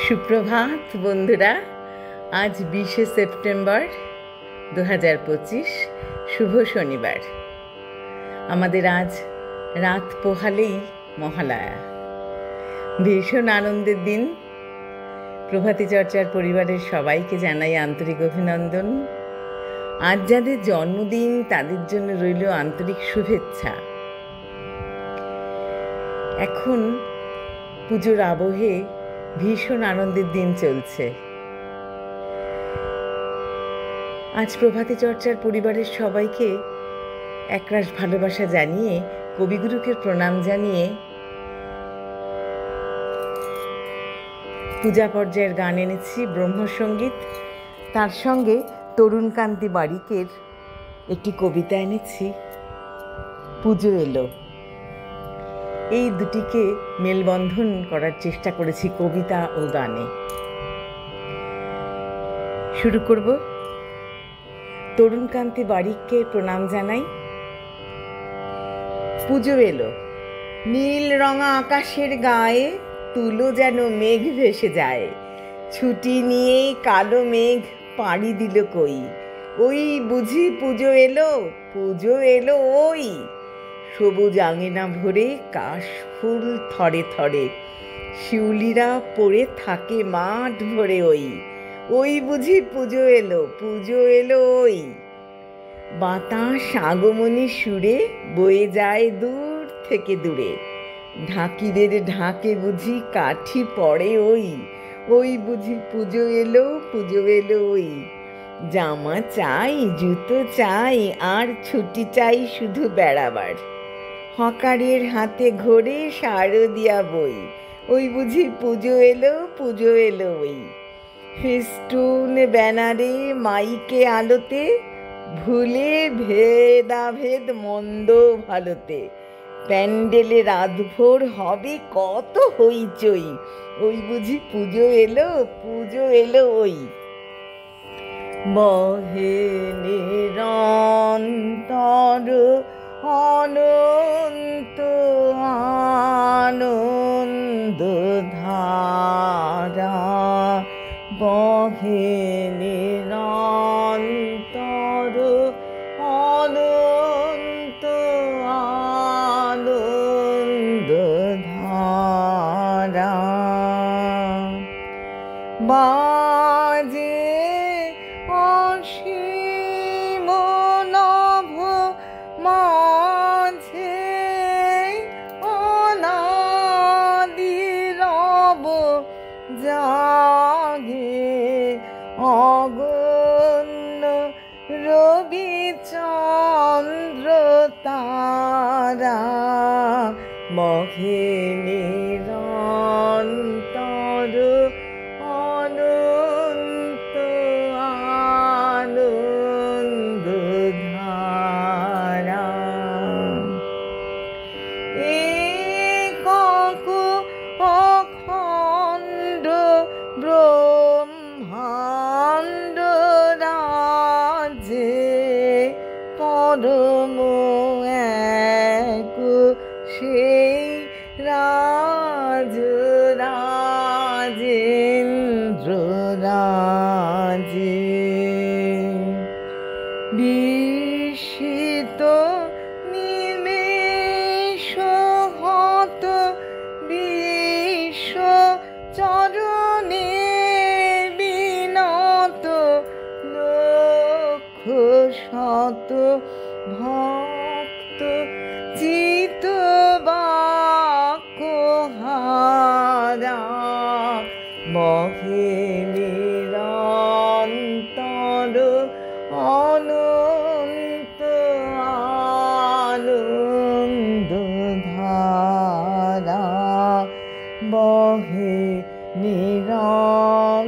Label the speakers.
Speaker 1: সুপ্রভাত বন্ধুরা, আজ 20শে সেপ্টেম্বর 2025, শুভ শনিবার। আমাদের আজ রাত পোহালেই মহালয়া, ভীষণ আনন্দের দিন। প্রভাতী চর্চার পরিবারের সবাইকে জানাই আন্তরিক অভিনন্দন। আজ যাদের জন্মদিন তাদের জন্য রইল আন্তরিক শুভেচ্ছা। এখন পুজোর আবহে ভীষণ আনন্দের দিন চলছে। আজ প্রভাতী চর্চার পরিবারের সবাইকে একরাশ ভালোবাসা জানিয়ে, কবিগুরুকে প্রণাম জানিয়ে পূজা পর্যায়ের গান এনেছি, ব্রহ্মসঙ্গীত। তার সঙ্গে তরুণকান্তি বারিকের একটি কবিতা এনেছি, পুজো এলো। এই দুটিকে মেলবন্ধন করার চেষ্টা করেছি কবিতা ও গানে। শুরু করব। তরুণকান্তি বারিককে প্রণাম জানাই। পুজো এলো, নীল রঙা আকাশের গায়ে তুলো যেন মেঘ ভেসে যায়। ছুটি নিয়ে কালো মেঘ পাড়ি দিল কই, ওই বুঝি পুজো এলো, পুজো এলো ওই। সবুজ আঙিনা ভরে কাশ ফুল থরে থরে, শিউলিরা পড়ে থাকে মাঠ ভরে ওই, ওই বুঝি পুজো এলো, পুজো এলো ওই। বাতাস আগমনী সুরে বয়ে যায় দূর থেকে দূরে, ঢাকিদের ঢাকে বুঝি কাঠি পড়ে ওই, ওই বুঝি পুজো এলো, পুজো এলো ওই। জামা চাই, জুতো চাই, আর ছুটি চাই শুধু বেড়াবার। হকারের হাতে ঘোরে শারদিয়া বই, ওই বুঝি পুজো এলো, পুজো এলো ওই। ফেস্টুন ব্যানারে মাইকে আলোতে ভুলে ভেদাভেদ মন্দ ভালোতে, প্যান্ডেলে রাতভোর হবে কত হইচই, ওই বুঝি পুজো এলো, পুজো এলো ওই। বহে নিরন্তর অনন্ত আনন্দ ধারা, বহে নিরন্তর অনন্ত আনন্দ ধারা। বাজে অসীম নভ মাঝে অনাদি রব জাগে, অগণ্য রবি চন্দ্র তারা, মহে নিরন্তর অনন্ত আনন্দ ধারা। একক অখণ্ড ব্রহ্মাণ্ড রাজে, পরম এক সেই রাজ রাজেন্দ্র রাজে। বিস্মিত নিমেষ হত বিশ্ব চরণে বিনত, লক্ষ শত ভক্ত চিত বাক্য হারা, বহে নিরন্তর অনন্ত আনন্দ ধারা, বহে নিরন্তর